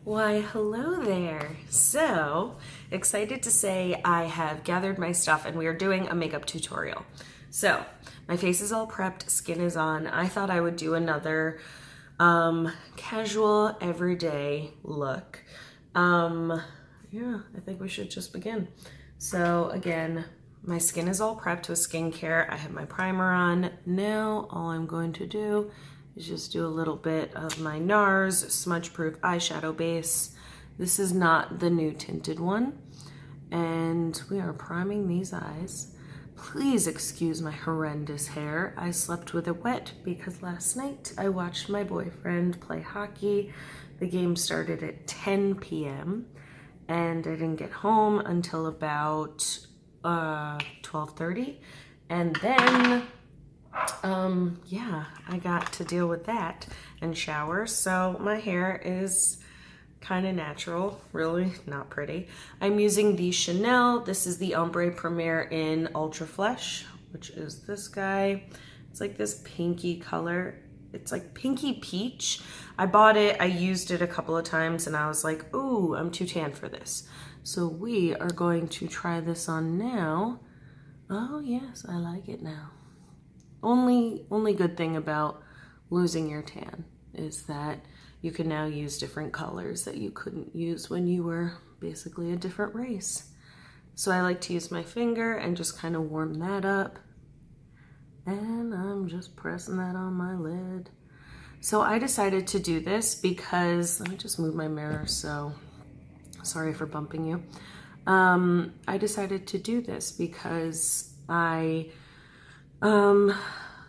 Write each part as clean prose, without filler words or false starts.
Why, hello there. So excited to say I have gathered my stuff and we are doing a makeup tutorial. So my face is all prepped, skin is on. I thought I would do another casual everyday look. Yeah, I think we should just begin. So again, my skin is all prepped with skincare. I have my primer on. Now all I'm going to do is just do a little bit of my NARS Smudge Proof eyeshadow base. This is not the new tinted one. And we are priming these eyes. Please excuse my horrendous hair. I slept with it wet because last night I watched my boyfriend play hockey. The game started at 10 p.m. and I didn't get home until about 12:30. And then yeah, I got to deal with that and shower. So my hair is kind of natural, really not pretty. I'm using the Chanel. This is the Ombre Premier in Ultra Flesh, which is this guy. It's like this pinky color. It's like pinky peach. I bought it, I used it a couple of times and I was like, ooh, I'm too tan for this. So we are going to try this on now. Oh yes, I like it now. Only good thing about losing your tan is that you can now use different colors that you couldn't use when you were basically a different race. So I like to use my finger and just kind of warm that up. And I'm just pressing that on my lid. So I decided to do this because, let me just move my mirror, so sorry for bumping you. I decided to do this because I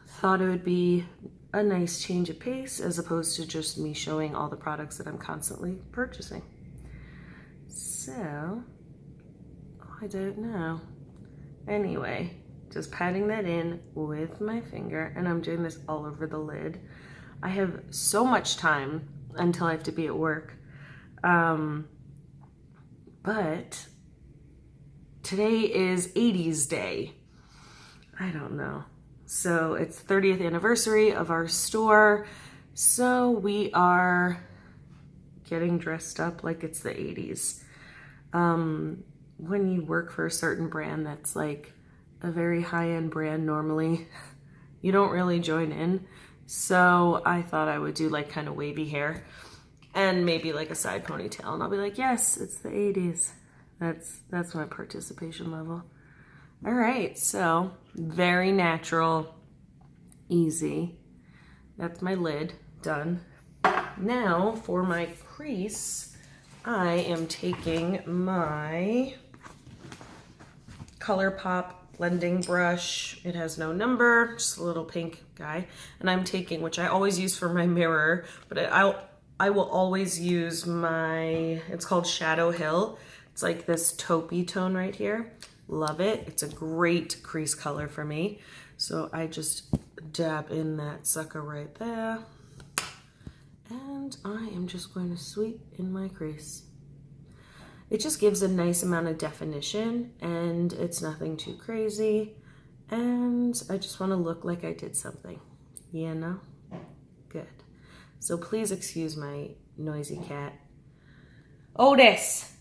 thought it would be a nice change of pace as opposed to just me showing all the products that I'm constantly purchasing. So, I don't know. Anyway, just patting that in with my finger, and I'm doing this all over the lid. I have so much time until I have to be at work. But today is 80s day. I don't know. So it's 30th anniversary of our store. So we are getting dressed up like it's the 80s. When you work for a certain brand that's like a very high-end brand, normally you don't really join in. So I thought I would do like kind of wavy hair and maybe like a side ponytail. And I'll be like, yes, it's the 80s. That's my participation level. All right, so very natural, easy. That's my lid, done. Now for my crease, I am taking my ColourPop blending brush. It has no number, just a little pink guy. And I'm taking, which I always use for my mirror, but I will always use my, it's called Shadow Hill. It's like this taupey tone right here. Love it. It's a great crease color for me. So I just dab in that sucker right there. And I am just going to sweep in my crease. It just gives a nice amount of definition and it's nothing too crazy. And I just want to look like I did something, you know? Good. So please excuse my noisy cat. Otis!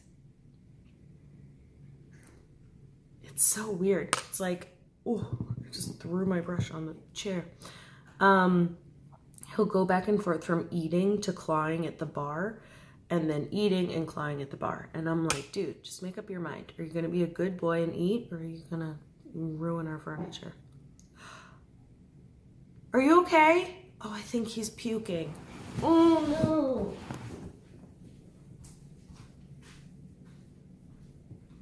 It's so weird. It's like, oh, I just threw my brush on the chair. He'll go back and forth from eating to clawing at the bar and then eating and clawing at the bar. And I'm like, dude, just make up your mind. Are you going to be a good boy and eat, or are you going to ruin our furniture? Are you okay? Oh, I think he's puking. Oh,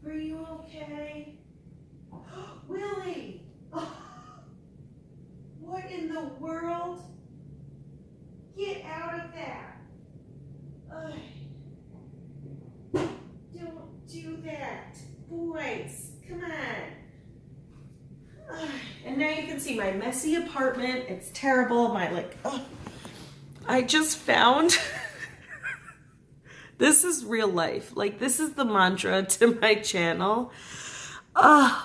no. Are you okay? Willie! Oh, what in the world? Get out of there! Ugh. Don't do that. Boys, come on. Ugh. And now you can see my messy apartment. It's terrible. I just found... This is real life. Like, this is the mantra to my channel.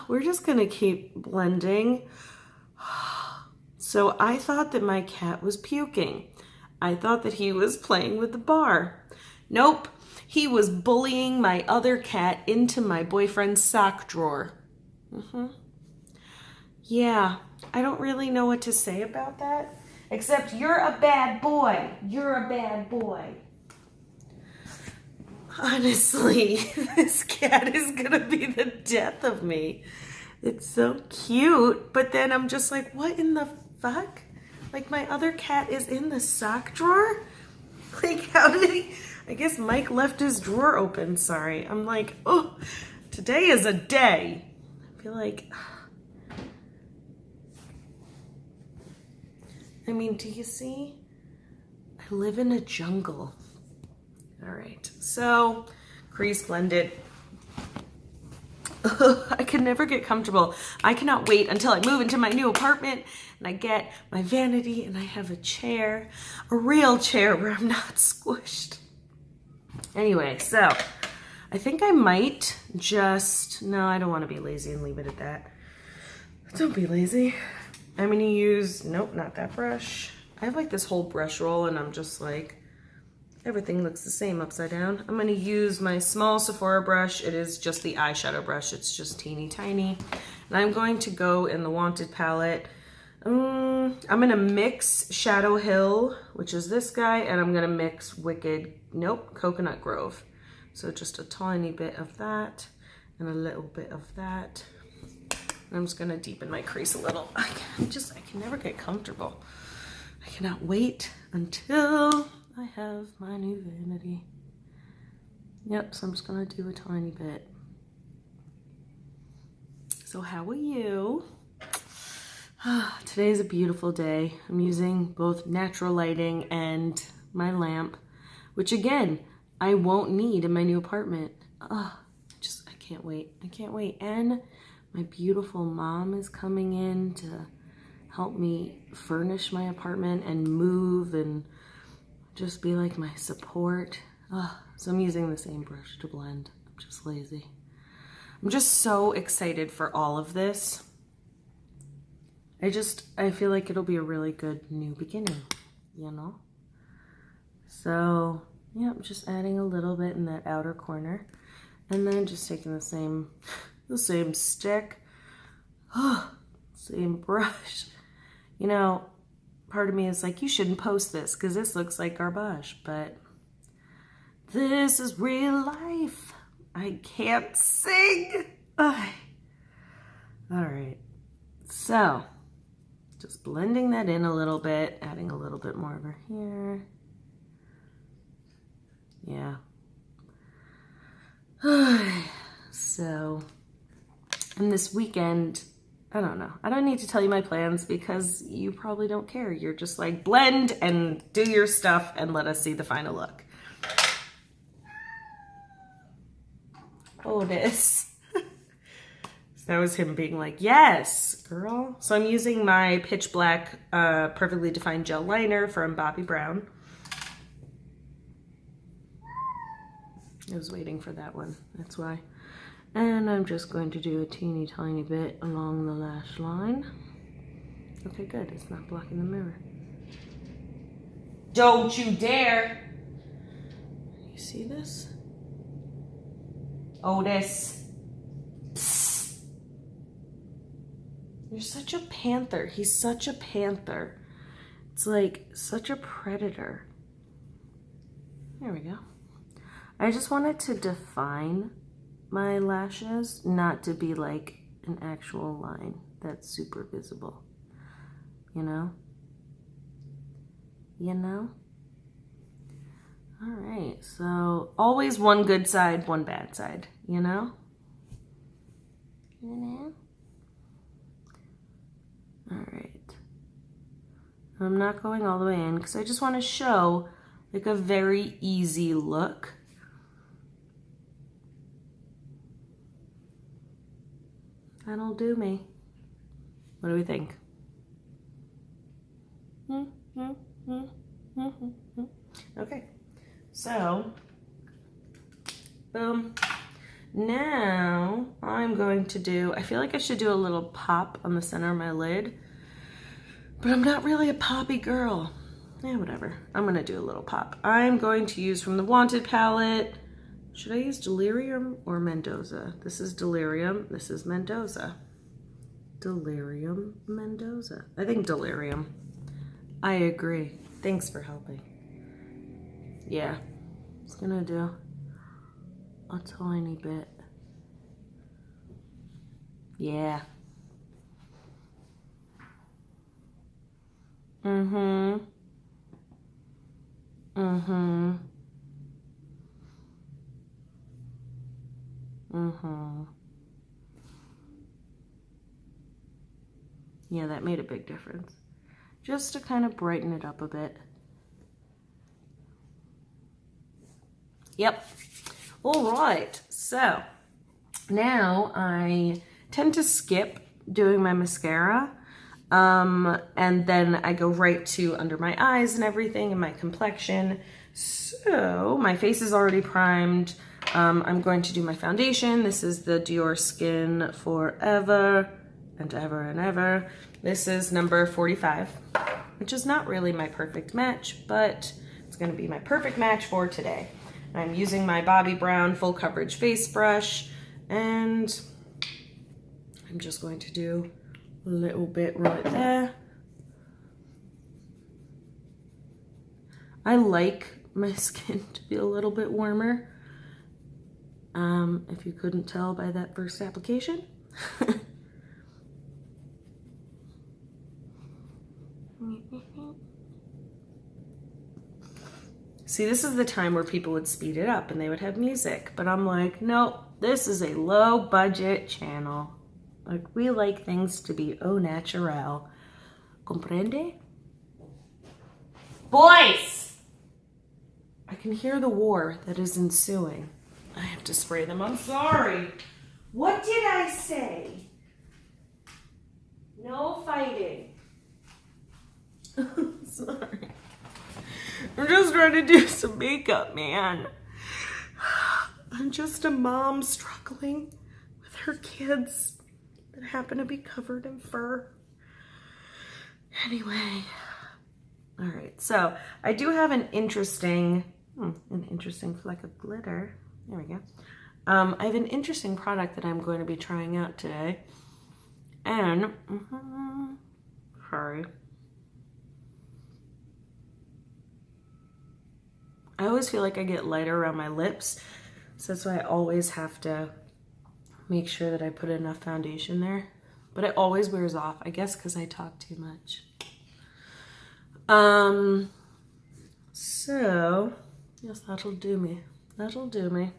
We're just gonna keep blending. So I thought that my cat was puking. I thought that he was playing with the bar. Nope, He was bullying my other cat into my boyfriend's sock drawer. Yeah, I don't really know what to say about that. Except you're a bad boy. You're a bad boy. Honestly, this cat is gonna be the death of me. It's so cute, but then I'm just like, what in the fuck? Like, my other cat is in the sock drawer? Like, how did he? I guess Mike left his drawer open. Sorry. I'm like, oh, today is a day. I feel like, I mean, do you see? I live in a jungle. All right, so crease blended. I can never get comfortable. I cannot wait until I move into my new apartment and I get my vanity and I have a chair, a real chair where I'm not squished. Anyway, so I think I might just, no, I don't want to be lazy and leave it at that. Don't be lazy. I'm going to use, nope, not that brush. I have like this whole brush roll and I'm just like, everything looks the same upside down. I'm going to use my small Sephora brush. It is just the eyeshadow brush. It's just teeny tiny. And I'm going to go in the Wanted palette. I'm going to mix Shadow Hill, which is this guy, and I'm going to mix Coconut Grove. So just a tiny bit of that and a little bit of that. I'm just going to deepen my crease a little. I can never get comfortable. I cannot wait until I have my new vanity. Yep, so I'm just gonna do a tiny bit. So how are you? Today's a beautiful day. I'm using both natural lighting and my lamp, which again, I won't need in my new apartment. I can't wait. I can't wait. And my beautiful mom is coming in to help me furnish my apartment and move and just be like my support. So I'm using the same brush to blend. I'm just lazy. I'm just so excited for all of this. I feel like it'll be a really good new beginning, you know? So, yeah, I'm just adding a little bit in that outer corner. And then just taking the same stick, same brush. You know, part of me is like, you shouldn't post this because this looks like garbage, but this is real life. I can't sing. All right, so just blending that in a little bit, adding a little bit more over here. Yeah. So, and this weekend, I don't know. I don't need to tell you my plans because you probably don't care. You're just like, blend and do your stuff and let us see the final look. Oh, this. So that was him being like, yes, girl. So I'm using my Pitch Black Perfectly Defined Gel Liner from Bobbi Brown. I was waiting for that one. That's why. And I'm just going to do a teeny tiny bit along the lash line. Okay, good. It's not blocking the mirror. Don't you dare. You see this? Otis. Psst. You're such a panther. He's such a panther. It's like such a predator. There we go. I just wanted to define my lashes, not to be like an actual line that's super visible, you know? You know? All right, so always one good side, one bad side, you know? You know? All right. I'm not going all the way in because I just want to show like a very easy look. That'll do me. What do we think? Okay, so, boom. Now I'm going to do, I feel like I should do a little pop on the center of my lid, but I'm not really a poppy girl. Yeah, whatever. I'm gonna do a little pop. I'm going to use from the Wanted palette, Should I use Delirium or Mendoza? This is Delirium. This is Mendoza. Delirium, Mendoza. I think Delirium. I agree. Thanks for helping. Yeah, it's gonna do a tiny bit. Yeah. Mm-hmm. Mm-hmm. Mm-hmm. Yeah, that made a big difference. Just to kind of brighten it up a bit. Yep. All right. So now I tend to skip doing my mascara. And then I go right to under my eyes and everything and my complexion. So my face is already primed. I'm going to do my foundation. This is the Dior Skin Forever and Ever and Ever. This is number 45, which is not really my perfect match, but it's going to be my perfect match for today. I'm using my Bobbi Brown full coverage face brush, and I'm just going to do a little bit right there. I like my skin to be a little bit warmer. If you couldn't tell by that first application. See, this is the time where people would speed it up and they would have music, but I'm like, no, this is a low budget channel. Like, we like things to be au naturel. Comprende? Boys! I can hear the war that is ensuing. I have to spray them. I'm sorry. What did I say? No fighting. Sorry. I'm just trying to do some makeup, man. I'm just a mom struggling with her kids that happen to be covered in fur. Anyway. All right, so I do have an interesting fleck of glitter. There we go. I have an interesting product that I'm going to be trying out today. And, sorry. I always feel like I get lighter around my lips, so that's why I always have to make sure that I put enough foundation there. But it always wears off, I guess because I talk too much. So, yes, that'll do me. That'll do me.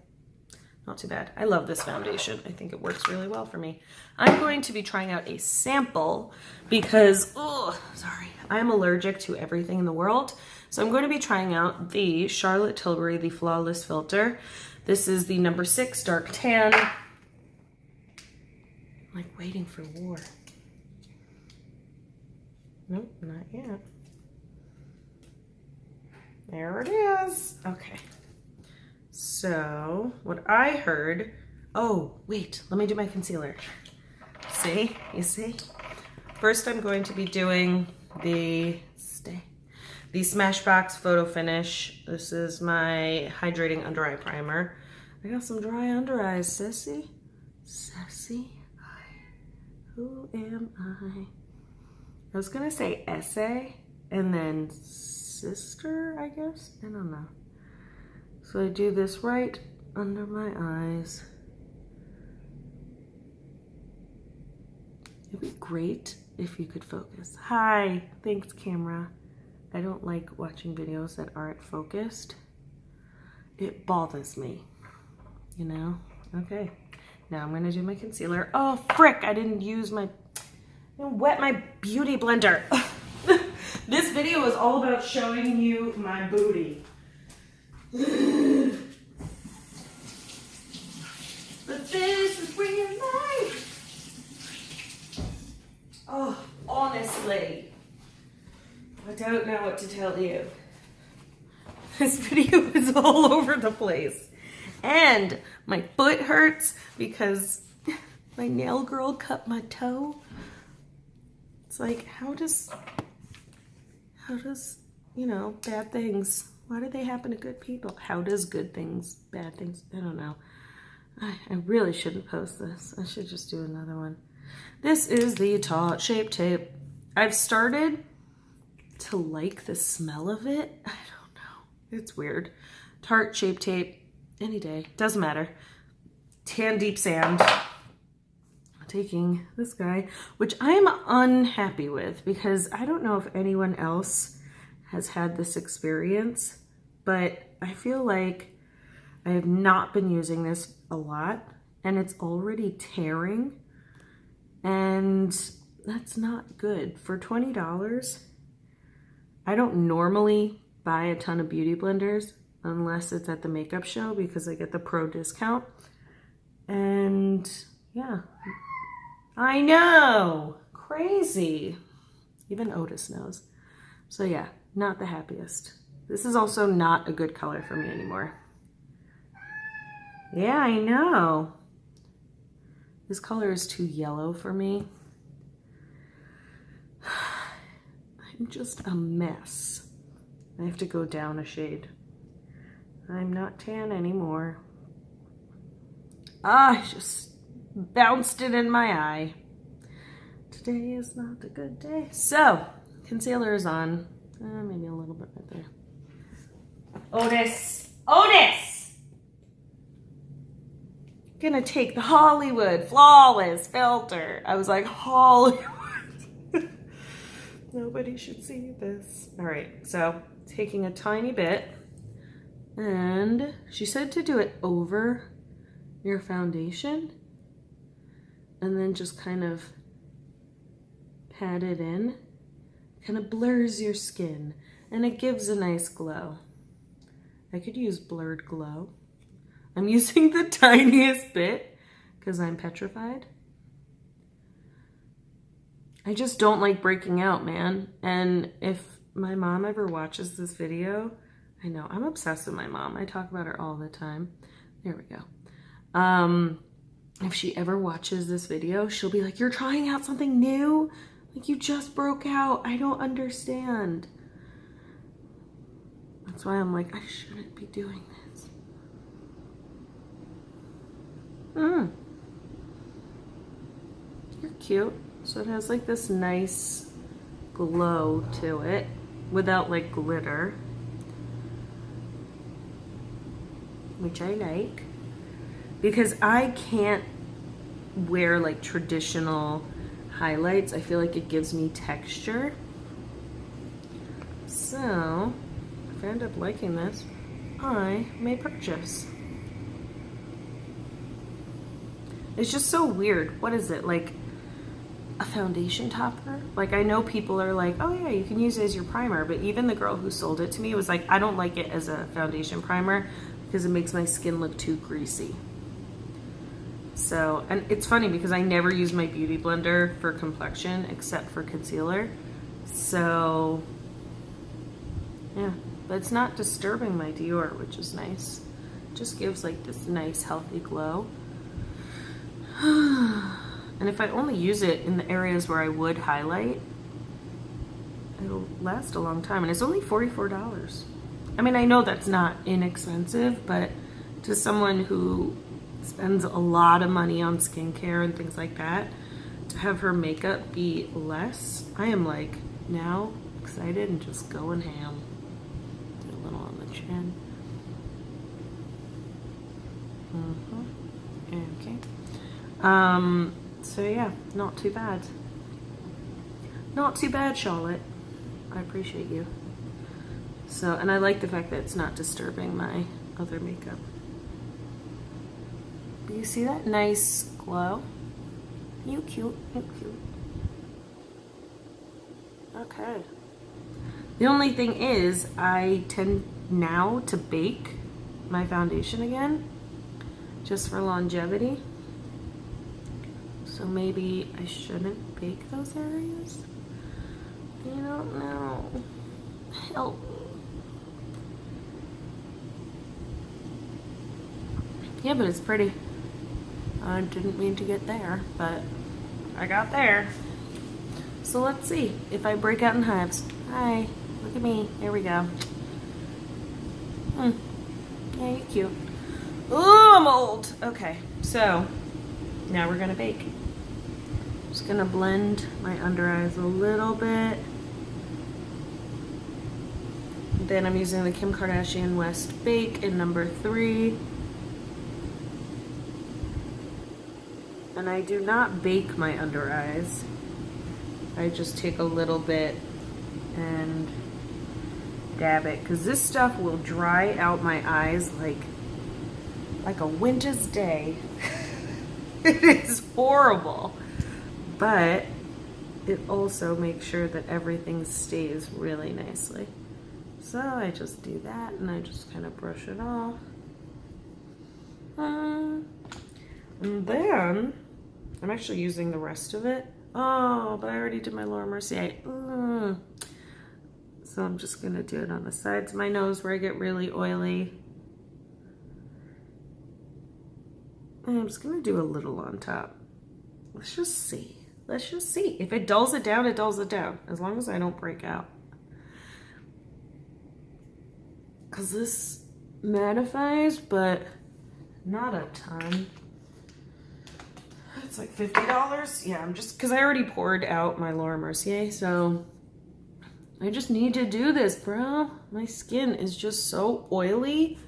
Not too bad. I love this foundation. I think it works really well for me. I'm going to be trying out a sample because, I'm allergic to everything in the world. So I'm going to be trying out the Charlotte Tilbury, the Flawless Filter. This is the number 6 Dark Tan. I'm like waiting for war. Nope, not yet. There it is. Okay. So what I heard, oh, wait, let me do my concealer. See, you see? First, I'm going to be doing the Smashbox Photo Finish. This is my hydrating under eye primer. I got some dry under eyes, sissy. Sassy. Who am I? I was gonna say essay and then sister, I guess. I don't know. So I do this right under my eyes. It'd be great if you could focus. Hi, thanks camera. I don't like watching videos that aren't focused. It bothers me, you know? Okay, now I'm gonna do my concealer. Oh, frick, I didn't wet my beauty blender. This video is all about showing you my booty. But this is bringing life. Oh, honestly, I don't know what to tell you. This video is all over the place. And my foot hurts because my nail girl cut my toe. It's like, how does, you know, bad things Why do they happen to good people? How does good things, bad things? I don't know. I really shouldn't post this. I should just do another one. This is the Tarte Shape Tape. I've started to like the smell of it. I don't know. It's weird. Tarte Shape Tape, any day. Doesn't matter. Tan Deep Sand. Taking this guy, which I'm unhappy with because I don't know if anyone else has had this experience, but I feel like I have not been using this a lot and it's already tearing, and that's not good. For $20, I don't normally buy a ton of beauty blenders unless it's at the makeup show because I get the pro discount. And yeah, I know, crazy. Even Otis knows. So yeah, not the happiest. This is also not a good color for me anymore. Yeah, I know. This color is too yellow for me. I'm just a mess. I have to go down a shade. I'm not tan anymore. I just bounced it in my eye. Today is not a good day. So, concealer is on. Maybe a little bit right there. Otis! Otis! Gonna take the Hollywood Flawless filter. I was like, Hollywood. Nobody should see this. All right, so taking a tiny bit. And she said to do it over your foundation. And then just kind of pat it in. Kind of blurs your skin. And it gives a nice glow. I could use blurred glow. I'm using the tiniest bit because I'm petrified. I just don't like breaking out, man. And if my mom ever watches this video, I know, I'm obsessed with my mom. I talk about her all the time. There we go. If she ever watches this video, she'll be like, you're trying out something new? Like, you just broke out. I don't understand. That's why I'm like, I shouldn't be doing this. You're cute. So it has like this nice glow to it without like glitter, which I like. Because I can't wear like traditional highlights. I feel like it gives me texture. So if I end up liking this, I may purchase. It's just so weird. What is it, like a foundation topper? Like, I know people are like, oh yeah, you can use it as your primer, but even the girl who sold it to me was like, I don't like it as a foundation primer because it makes my skin look too greasy. So, and it's funny because I never use my beauty blender for complexion except for concealer. So, yeah, but it's not disturbing my Dior, which is nice. It just gives like this nice healthy glow. And if I only use it in the areas where I would highlight, it'll last a long time. And it's only $44. I mean, I know that's not inexpensive, but to someone who spends a lot of money on skincare and things like that, to have her makeup be less, I am like now excited and just going ham. Do a little on the chin. Okay. So yeah, not too bad. Not too bad, Charlotte. I appreciate you. So, and I like the fact that it's not disturbing my other makeup. You see that nice glow? You cute, you cute. Okay. The only thing is, I tend now to bake my foundation again, just for longevity. So maybe I shouldn't bake those areas? I don't know. Help me. Yeah, but it's pretty. I didn't mean to get there, but I got there. So let's see if I break out in hives. Hi, look at me. Here we go. Yeah, you're cute. Oh, I'm old. Okay, so now we're gonna bake. Just gonna blend my under eyes a little bit. Then I'm using the Kim Kardashian West Bake in number 3. And I do not bake my under eyes. I just take a little bit and dab it, because this stuff will dry out my eyes like a winter's day. It is horrible, but it also makes sure that everything stays really nicely. So I just do that and I just kind of brush it off. And then I'm actually using the rest of it. Oh, but I already did my Laura Mercier. So I'm just gonna do it on the sides of my nose where I get really oily. And I'm just gonna do a little on top. Let's just see. Let's just see. If it dulls it down, it dulls it down. As long as I don't break out. Because this mattifies, but not a ton. It's like $50. Yeah, I'm just, because I already poured out my Laura Mercier, so I just need to do this, bro. My skin is just so oily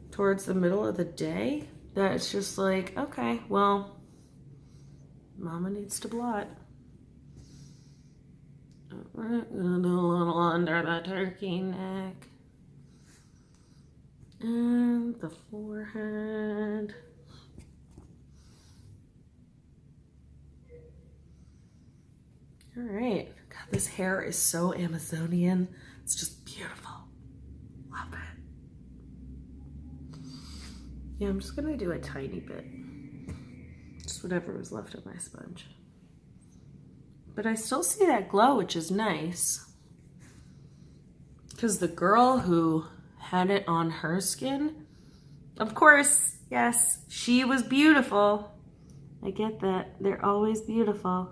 towards the middle of the day that it's just like, okay, well, mama needs to blot. We're gonna do a little under the turkey neck. And the forehead. All right. God, this hair is so Amazonian. It's just beautiful. Love it. Yeah, I'm just gonna do a tiny bit. Just whatever was left of my sponge. But I still see that glow, which is nice. Because the girl who had it on her skin, of course, yes, she was beautiful. I get that. They're always beautiful.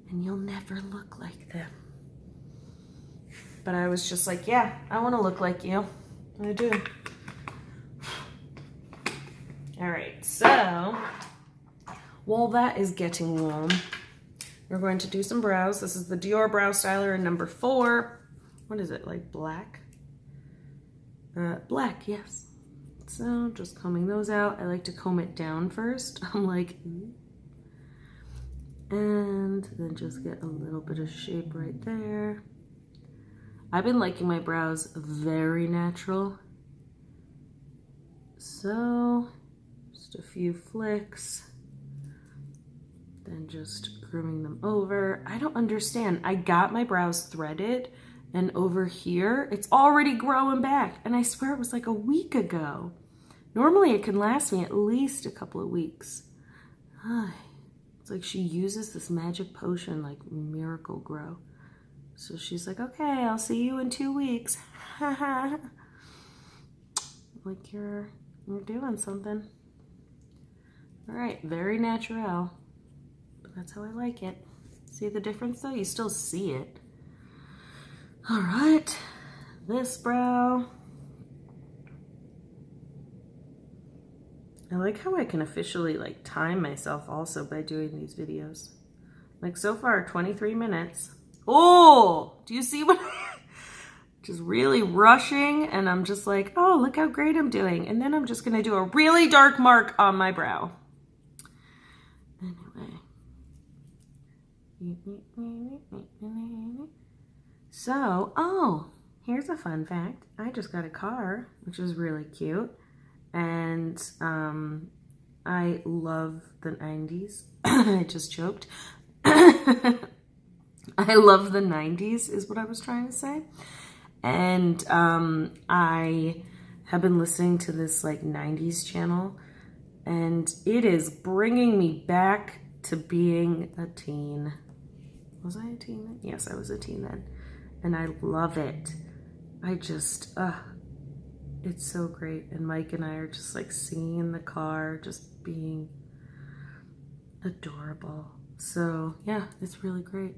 And you'll never look like them. But I was just like, yeah, I want to look like you. I do. All right, so while that is getting warm, we're going to do some brows. This is the Dior Brow Styler in number 4. What is it, like black? Black, yes. So just combing those out. I like to comb it down first. I'm like, and then just get a little bit of shape right there. I've been liking my brows very natural. So just a few flicks, then just grooming them over. I don't understand. I got my brows threaded, and over here, it's already growing back. And I swear it was like a week ago. Normally it can last me at least a couple of weeks. It's like she uses this magic potion like Miracle Grow. So she's like, okay, I'll see you in 2 weeks. Like you're doing something. All right, very natural. But that's how I like it. See the difference though? You still see it. All right, this brow. I like how I can officially like time myself also by doing these videos. Like so far, 23 minutes. Oh, do you see what? Just really rushing, and I'm just like, oh, look how great I'm doing. And then I'm just gonna do a really dark mark on my brow. Anyway. So, oh, here's a fun fact. I just got a car, which is really cute. And I love the 90s. I just choked. I love the 90s is what I was trying to say. And I have been listening to this like 90s channel, and it is bringing me back to being a teen. Was I a teen then? Yes, I was a teen then. And I love it. I just, it's so great. And Mike and I are just like singing in the car, just being adorable. So yeah, it's really great.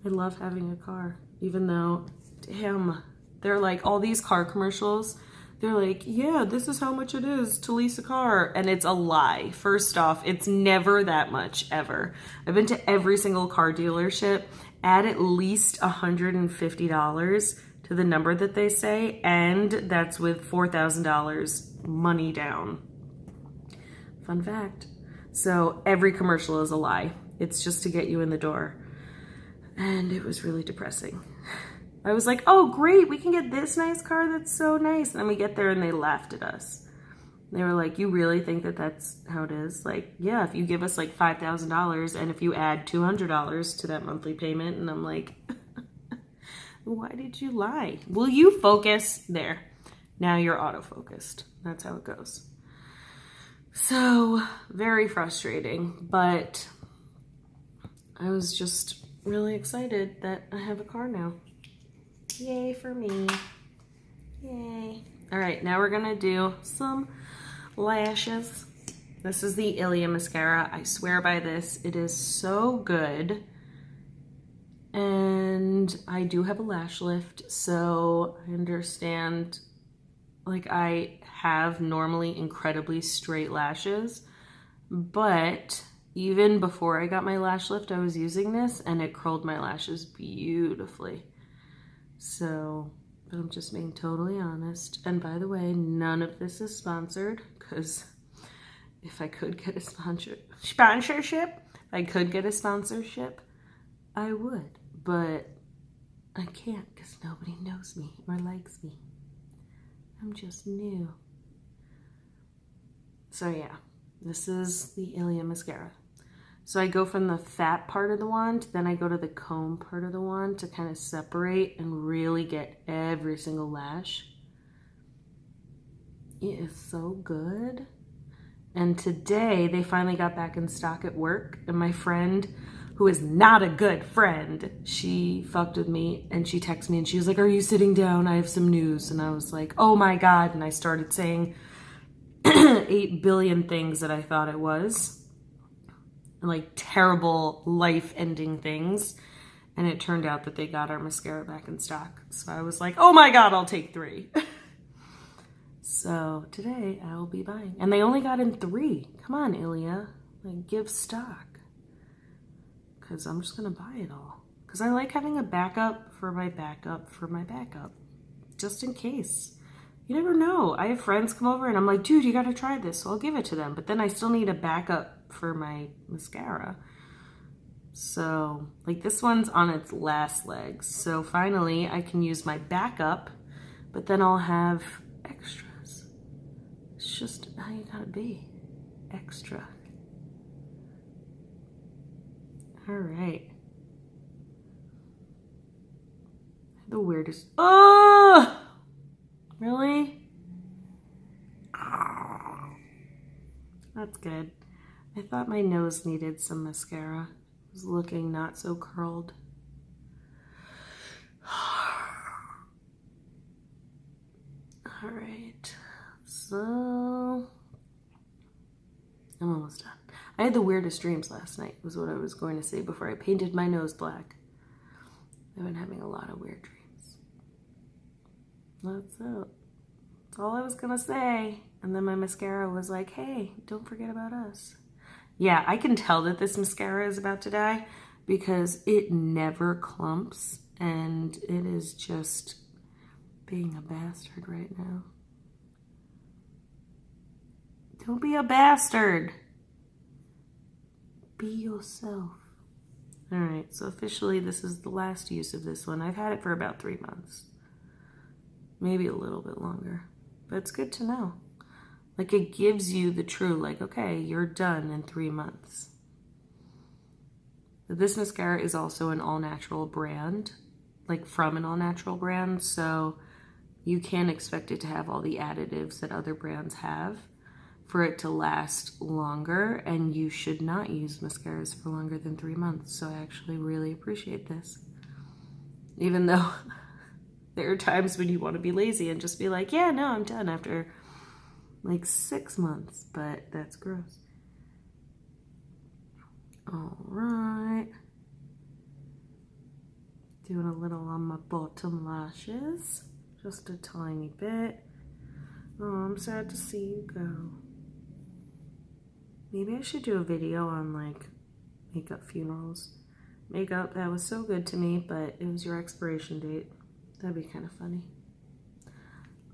I love having a car, even though, damn, they're like all these car commercials. They're like, yeah, this is how much it is to lease a car. And it's a lie. First off, it's never that much, ever. I've been to every single car dealership. Add at least $150 to the number that they say, and that's with $4,000 money down. Fun fact. So every commercial is a lie. It's just to get you in the door. And it was really depressing. I was like, oh, great, we can get this nice car that's so nice. And then we get there and they laughed at us. They were like, you really think that that's how it is? Like, yeah, if you give us like $5,000 and if you add $200 to that monthly payment. And I'm like, why did you lie? Will you focus? There. Now you're autofocused. That's how it goes. So very frustrating, but I was just really excited that I have a car now. Yay for me. Yay. All right, now we're gonna do some lashes. This is the Ilia mascara. I swear by this. It is so good. And I do have a lash lift, so I understand, like, I have normally incredibly straight lashes, but even before I got my lash lift, I was using this and it curled my lashes beautifully. So, but I'm just being totally honest. And by the way, none of this is sponsored, because if I could get a sponsorship, I would. But I can't because nobody knows me or likes me. I'm just new. So yeah, this is the Ilia mascara. So I go from the fat part of the wand, then I go to the comb part of the wand to kind of separate and really get every single lash. It is so good. And today they finally got back in stock at work, and my friend, who is not a good friend, she fucked with me and she texted me and she was like, are you sitting down? I have some news. And I was like, oh my God. And I started saying 8 billion things that I thought it was. Like terrible life-ending things, and it turned out that they got our mascara back in stock. So I was like, oh my God, I'll take 3. So today I will be buying, and they only got in 3. Come on, Ilia, like, give stock, because I'm just gonna buy it all, because I like having a backup for my backup for my backup, just in case. You never know. I have friends come over and I'm like, dude, you gotta try this, so I'll give it to them, but then I still need a backup for my mascara. So, like, this one's on its last legs. So finally I can use my backup, but then I'll have extras. It's just how you gotta be. Extra. All right. The weirdest. Oh! Really? Oh, that's good. I thought my nose needed some mascara. It was looking not so curled. All right, so I'm almost done. I had the weirdest dreams last night, was what I was going to say before I painted my nose black. I've been having a lot of weird dreams. That's it. That's all I was gonna say. And then my mascara was like, hey, don't forget about us. Yeah, I can tell that this mascara is about to die because it never clumps, and it is just being a bastard right now. Don't be a bastard. Be yourself. All right, so officially this is the last use of this one. I've had it for about 3 months. Maybe a little bit longer, but it's good to know. Like, it gives you the true, like, okay, you're done in 3 months. This mascara is also an all-natural brand, like from an all-natural brand, so you can't expect it to have all the additives that other brands have for it to last longer, and you should not use mascaras for longer than 3 months, so I actually really appreciate this. Even though there are times when you want to be lazy and just be like, yeah, no, I'm done after like 6 months, but that's gross. All right. Doing a little on my bottom lashes, just a tiny bit. Oh, I'm sad to see you go. Maybe I should do a video on like makeup funerals. Makeup that was so good to me, but it was your expiration date. That'd be kind of funny.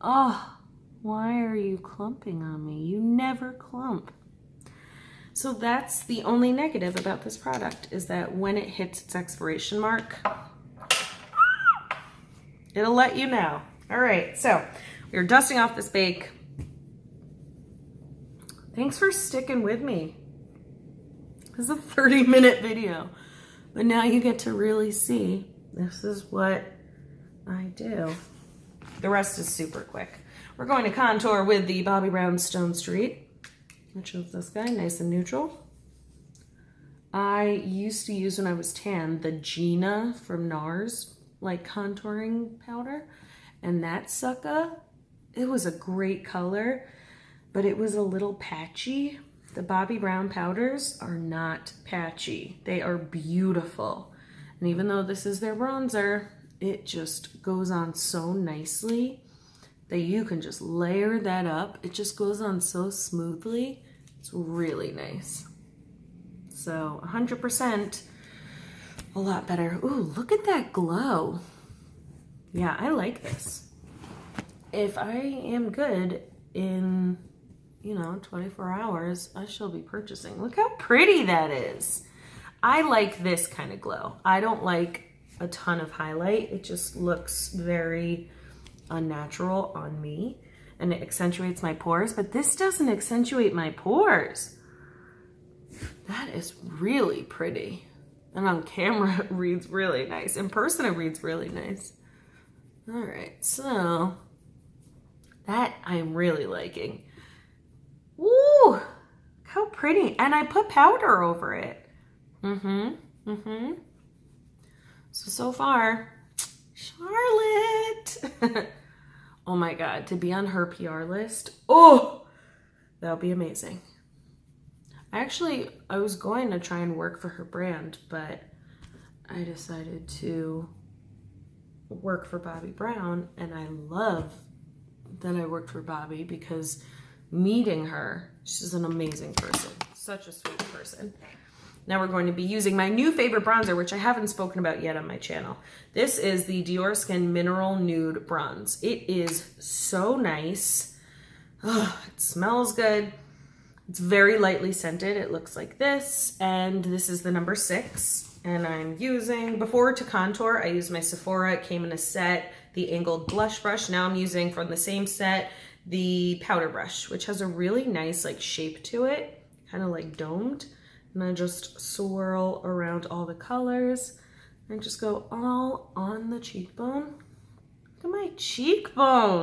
Oh, why are you clumping on me? You never clump. So that's the only negative about this product, is that when it hits its expiration mark, it'll let you know. All right, so we're dusting off this bake. Thanks for sticking with me. This is a 30-minute video, but now you get to really see this is what I do. The rest is super quick. We're going to contour with the Bobbi Brown Stone Street, which is this guy, nice and neutral. I used to use, when I was tan, the Gina from NARS, like contouring powder. And that sucker, it was a great color, but it was a little patchy. The Bobbi Brown powders are not patchy. They are beautiful. And even though this is their bronzer, it just goes on so nicely that you can just layer that up. It just goes on so smoothly. It's really nice. So 100%, a lot better. Ooh, look at that glow. Yeah, I like this. If I am good in, 24 hours, I shall be purchasing. Look how pretty that is. I like this kind of glow. I don't like a ton of highlight. It just looks very unnatural on me, and it accentuates my pores, but this doesn't accentuate my pores. That is really pretty. And on camera, it reads really nice. In person, it reads really nice. All right, so that I'm really liking. Woo, how pretty. And I put powder over it. So far, Charlotte. Oh my God, to be on her PR list. Oh, that would be amazing. I was going to try and work for her brand, but I decided to work for Bobbi Brown, and I love that I worked for Bobbi because meeting her, she's an amazing person, such a sweet person. Now we're going to be using my new favorite bronzer, which I haven't spoken about yet on my channel. This is the Dior Skin Mineral Nude Bronze. It is so nice. Oh, it smells good. It's very lightly scented. It looks like this, and this is the number 6. And I'm using, before to contour, I used my Sephora. It came in a set, the angled blush brush. Now I'm using, from the same set, the powder brush, which has a really nice like shape to it, kind of like domed. And I just swirl around all the colors and just go all on the cheekbone. Look at my cheekbone.